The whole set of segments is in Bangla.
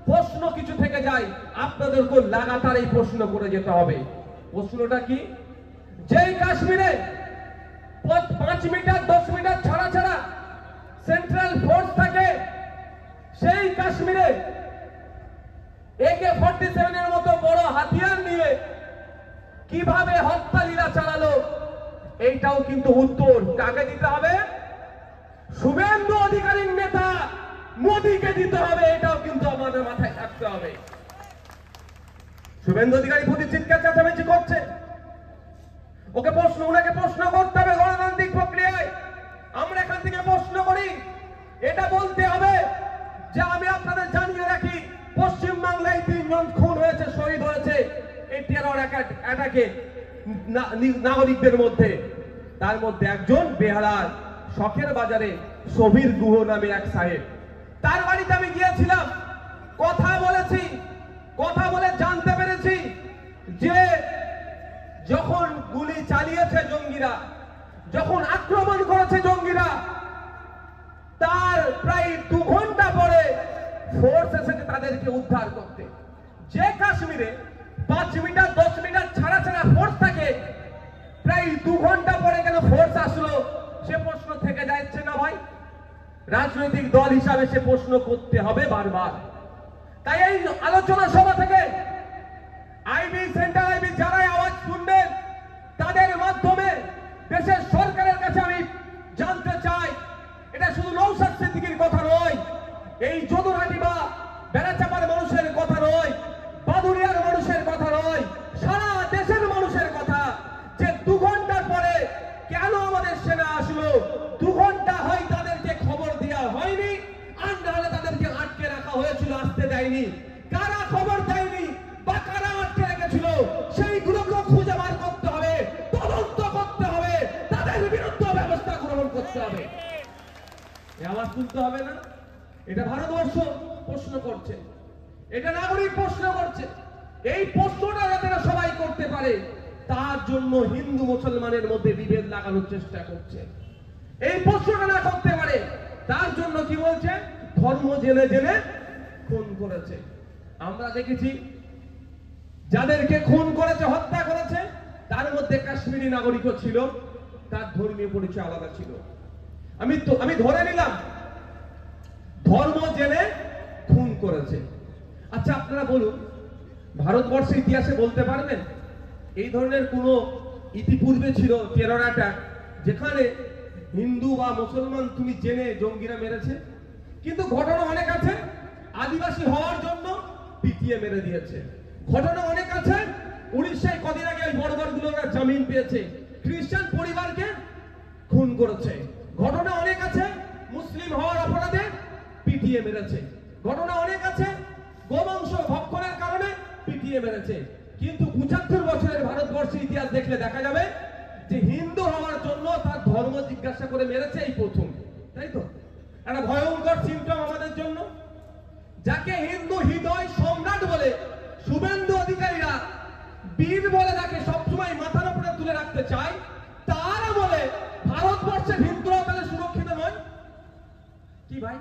প্রশ্ন কিছু থেকে যায়, আপনাদেরকে লাগাতার এই প্রশ্ন করে যেতে হবে। প্রশ্নটা কি? যেই কাশ্মীরে 5 মিটার 10 মিটার ছাড়া ছাড়া সেন্ট্রাল ফোর্স থাকে, সেই কাশ্মীরে AK-47 এর মতো বড় হাতিয়ার নিয়ে কিভাবে হত্যা লীলা চালালো, এইটাও কিন্তু উত্তর কাকে দিতে হবে? শুভেন্দু অধিকারীর নেতা মোদীকে দিতে হবে। এটাও কিন্তু আমাদের মাথায় থাকতে হবে। শুভেন্দু অধিকারী প্রতি চিৎকার চেঁচামেচি করছে, ওনাকে প্রশ্ন করতে হবে গণতান্ত্রিক প্রক্রিয়ায়। আমরা এখান থেকে প্রশ্ন করি, এটা বলতে হবে যে আমি আপনাদের জানিয়ে রাখি, পশ্চিমবাংলায় 3 জন খুন হয়েছে, শহীদ হয়েছে এই টেরর অ্যাটাকে নাগরিকদের মধ্যে। তার মধ্যে একজন বেহালার শখের বাজারে সবির গুহ নামে এক সাহেব, তার বাড়িতে আমি গিয়েছিলাম, কথা বলেছি, কথা বলে জানতে পেরেছি যে যখন গুলি চালিয়েছে জঙ্গিরা, যখন আক্রমণ করেছে জঙ্গিরা, তার প্রায় 2 ঘন্টা পরে ফোর্স এসেছে তাদেরকে উদ্ধার করতে। যে কাশ্মীরে 5 মিটার 10 মিটার ছাড়া ছাড়া ফোর্স থাকে, প্রায় 2 ঘন্টা পরে কেন ফোর্স আসলো, সে প্রশ্ন থেকে যাচ্ছে না ভাই? রাজনৈতিক দল হিসাবে সে প্রশ্ন করতে হবে বারবার। তাই এই আলোচনা সভা থেকে আইবি, সেন্ট্রাল আইবি যারাই আওয়াজ শুনবেন, তাদের মাধ্যমে দেশের সরকারের কাছে আমি জানতে চাই, এটা শুধু নওশাদ সিদ্দিকীর কথা নয়, এই যদুরাটি বা বেড়াচাপার মানুষের কথা নয়, বাদুড়িয়ার মানুষের কথা নয়, সারা দেশের মানুষের কথা, যে 2 ঘন্টার পরে কেন আমাদের সেনা আসলো। 2 ঘন্টা হয় তাদেরকে খবর দেওয়া হয়নি, আর নাহলে তাদেরকে আটকে রাখা হয়েছিল, আসতে দেয়নি। কারা খবর দেয়নি বা কারা আটকে রেখেছিল, সেইগুলোকে খুঁজে বার করতে হবে, তদন্ত করতে হবে, তাদের বিরুদ্ধে ব্যবস্থা গ্রহণ করতে হবে। আওয়াজ তুলতে হবে না? এটা ভারতবর্ষ প্রশ্ন করছে, এটা নাগরিক প্রশ্ন করছে। এই প্রশ্নটা যাতে সবাই করতে পারে, তার জন্য হিন্দু মুসলমানের মধ্যে বিভেদ লাগানোর চেষ্টা করছে। এই প্রশ্নটা না করতে পারে, তার জন্য কি বলছে? ধর্ম জেনে জেনে খুন করেছে। আমরা দেখেছি যাদেরকে খুন করেছে, হত্যা করেছে, তার মধ্যে কাশ্মীরি নাগরিকও ছিল, তার ধর্মীয় পরিচয় আলাদা ছিল। আমি ধরে নিলাম ধর্ম জেনে খুন করেছে। আচ্ছা আপনারা বলুন, ভারতবর্ষের ইতিহাসে বলতে পারবেন এই ধরনের কোন ইতিপূর্বে ছিল টেরর অ্যাটাক যেখানে হিন্দু বা মুসলমান তুমি জেনে জঙ্গিরা মেরেছে? কিন্তু ঘটনা অনেক আছে, আদিবাসী হওয়ার জন্য পিটিয়ে মেরে দিয়েছে। ঘটনা অনেক আছে, উড়িষ্যায় কদিন আগে ওই বড় বড়গুলোরা জামিন পেয়েছে, খ্রিস্টান পরিবারকে খুন করেছে। ঘটনা অনেক আছে, মুসলিম হওয়ার অপরাধে পিটিয়ে মেরেছে। ঘটনা অনেক আছে, গোবংশ ভক্ষণের কারণে পিটিয়ে মেরেছে। কিন্তু 75 বছরের ভারতবর্ষের ইতিহাস দেখলে দেখা যাবে যে হিন্দু হওয়ার জন্য তার ধর্ম জিজ্ঞাসা করে মেরেছে এই প্রথম। তাই তো? একটা ভয়ঙ্কর সিম্পটম আমাদের জন্য। যাকে হিন্দু হৃদয় সম্রাট বলে শুভেন্দু অধিকারীরা বীর বলে তাকে সবসময় মাথার উপরে তুলে রাখতে চায়, তারা বলে ভারতবর্ষের হিন্দুরা তাহলে সুরক্ষিত নয়। কি ভাই,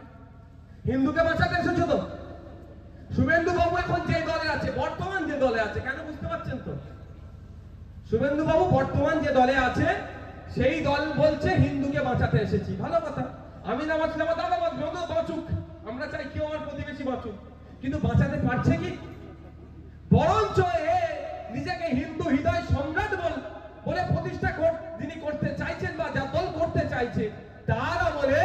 হিন্দুকে বাঁচাতে এসেছো তো? শুভেন্দু বাবু এখন যে দলে আছে, বর্তমান যে দলে আছে, কেন বুঝতে পারছেন তো? শুভেন্দু বাবু বর্তমান যে দলে আছে, সেই দল বলছে হিন্দুকে বাঁচাতে এসেছি। ভালো কথা, আমি না বাঁচলে আমার দাদা বাঁচুক, আমরা চাই কেউ আমার প্রতিবেশী বাঁচুক, কিন্তু বাঁচাতে পারছে কি? বরঞ্চ এ নিজেকে হিন্দু হৃদয় সম্রাট বলে প্রতিষ্ঠা যিনি করতে চাইছেন বা যা দল করতে চাইছে, তারা বলে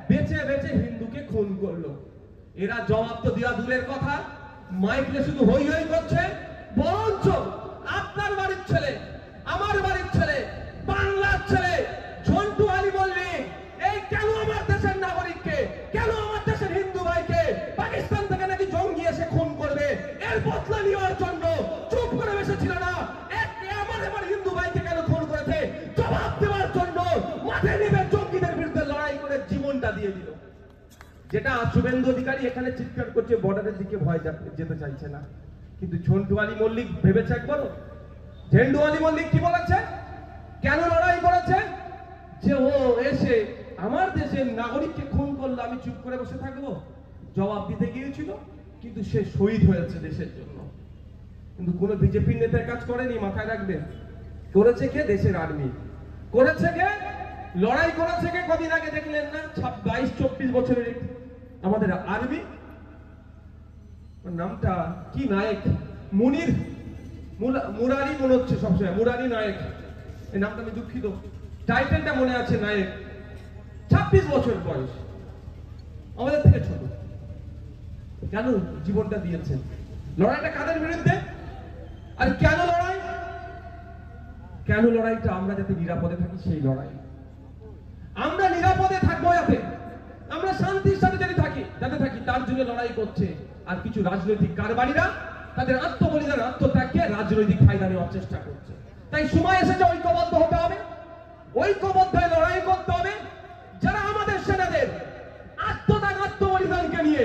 বেঁচে বেঁচে হিন্দুকে খুন করলো। এরা জবাব তো দেওয়া দূরের কথা, মাইকলে শুধু হই হই করছে। বরঞ্চ আপনার বাড়ির ছেলে, আমার বাড়ির ছেলে, বাংলার ছেলে ঝন্টু আলী মল্লিক এই কেন আমার দেশের নাগরিককে, কেন আমার দেশের হিন্দু ভাইকে পাকিস্তান থেকে নাকি জঙ্গি এসে খুন করবে, এর বদলা নেওয়ার জন্য চুপ করে বসেছিল না। আমার হিন্দু ভাইকে কেন খুন করেছে জবাব দেওয়ার জন্য মাঠে নেমে জঙ্গিদের বিরুদ্ধে লড়াই করে জীবনটা দিয়ে দিল। যেটা শুভেন্দু অধিকারী এখানে চিৎকার করছে, বর্ডারের দিকে ভয় যেতে চাইছে না। কিন্তু ঝন্টু আলী মল্লিক ভেবেছে একবারও? ঝন্টু আলী মল্লিক কি বলেছে, কেন লড়াই করেছে? যে ও এসে আমার দেশের নাগরিককে খুন করলো, আমি চুপ করে বসে থাকবো? জবাব দিতে গিয়েছিল। কিন্তু সে শহীদ হয়েছে দেশের জন্য। কিন্তু কোনো বিজেপির নেতার কাজ করেনি, মাথায় রাখবেন। করেছে কে? দেশের আর্মি করেছে। কে লড়াই করেছে? কে কদিন আগে দেখলেন না 22-24 বছরের আমাদের আর্মি, নামটা কি, নায়ক মুরারি মনে হচ্ছে সবসময়, মুরারি নায়ক, এই নামটা আমি দুঃখিত, টাইটেলটা মনে আছে, নায়ক, 26 বছর বয়স, আমাদের থেকে ছোট। কেন জীবনটা দিয়েছেন? লড়াইটা কাদের বিরুদ্ধে? আর কেন লড়াই? কেন লড়াইটা? আমরা যাতে নিরাপদে থাকি, সেই লড়াই। আমরা নিরাপদে থাকবো যাতে, আমরা শান্তির সাথে যাতে থাকি তার জন্য লড়াই করছে। আর কিছু রাজনৈতিক কারবারিরা তাদের আত্মবলিদান, আত্মত্যাগকে রাজনৈতিক ফায়দা নেওয়ার চেষ্টা করছে। তাই সময় এসেছে ঐক্যবদ্ধ হতে হবে, ঐক্যবদ্ধ হয়ে লড়াই করতে হবে। যারা আমাদের সেনাদের আত্মত্যাগ, আত্মবলিদানকে নিয়ে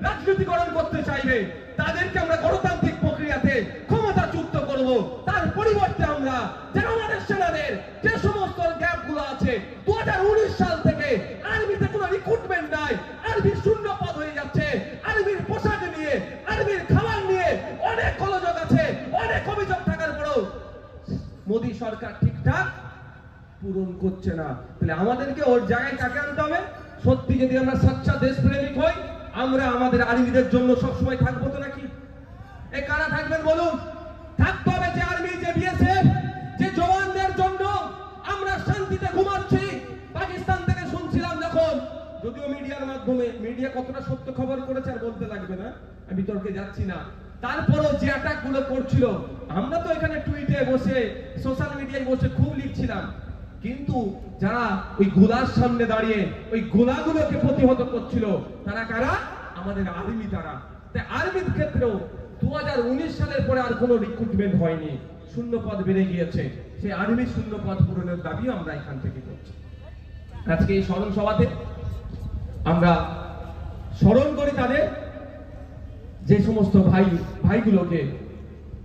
রাজনীতিকরণ করতে চাইবে, তাদেরকে আমরা গণতান্ত্রিক প্রক্রিয়াতে ক্ষমতাচ্যুত করব। তার পরিবর্তে আমরা যারা আমাদের সেনাদের যে সমস্ত গ্যাপগুলো আছে, 2019 সাল থেকে আর্মিতে কোনো রিক্রুটমেন্ট নাই, আর্মির শূন্য পদ হয়ে যাচ্ছে, আর্মির পোশাক নিয়ে, আর্মির খাবার নিয়ে অনেক গোলযোগ আছে, অনেক অভিযোগ থাকার পরেও মোদী সরকার ঠিকঠাক পূরণ করছে না। তাহলে আমাদেরকে ওর জায়গায় কাকে আনতে হবে? সত্যি যদি আমরা সচ্চা দেশপ্রেমিক হই, আমরা আমাদের আর্মিদের জন্য সবসময় থাকবো তো নাকি? এই কারা থাকবেন বলুন? থাকতে হবে যে আর্মি, যে বিএসএফ, যে জওয়ানদের জন্য আমরা শান্তিতে ঘুমাচ্ছি। পাকিস্তান থেকে শুনছিলাম যখন, যদিও মিডিয়ার মাধ্যমে, মিডিয়া কতটা সত্য খবর করেছে আর বলতে লাগবে না, আমি বিতর্কে যাচ্ছি না, তারপরও যে অ্যাটাক গুলো করছিল, আমরা তো এখানে টুইটে বসে, সোশ্যাল মিডিয়ায় বসে খুব লিখছিলাম, কিন্তু যারা ওই গোলার সামনে দাঁড়িয়ে ওই গোলাগুলোকে প্রতিহত করছিল, তারা কারা? আমাদের আর্মি। তারা, তাই আর্মির ক্ষেত্রেও 2019 সালের পরে আর কোনো রিক্রুটমেন্ট হয়নি, শূন্য পদ বেড়ে গিয়েছে। সেই আর্মি শূন্য পদ পূরণের দাবি আমরা এখান থেকে করছি। আজকে এই স্মরণ সভাতে আমরা স্মরণ করি তাদের, যে সমস্ত ভাইগুলোকে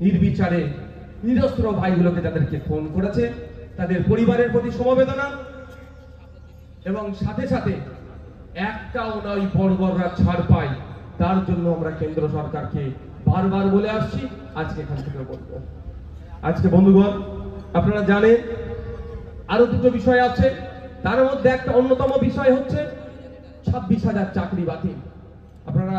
নির্বিচারে, নিরস্ত্র ভাইগুলোকে যাদেরকে ফোন করেছে, তাদের পরিবারের প্রতি সমবেদনা, এবং সাথে সাথে একটাও নয় বর্বররা ছাড় পায়, তার জন্য আমরা কেন্দ্র সরকারকে বারবার বলে আসছি, আজকে এখান থেকে বলবো। আজকে বন্ধুগণ, আপনারা জানেন আরো দুটো বিষয় আছে, তার মধ্যে একটা অন্যতম বিষয় হচ্ছে 26,000 চাকরি বাতিল। আপনারা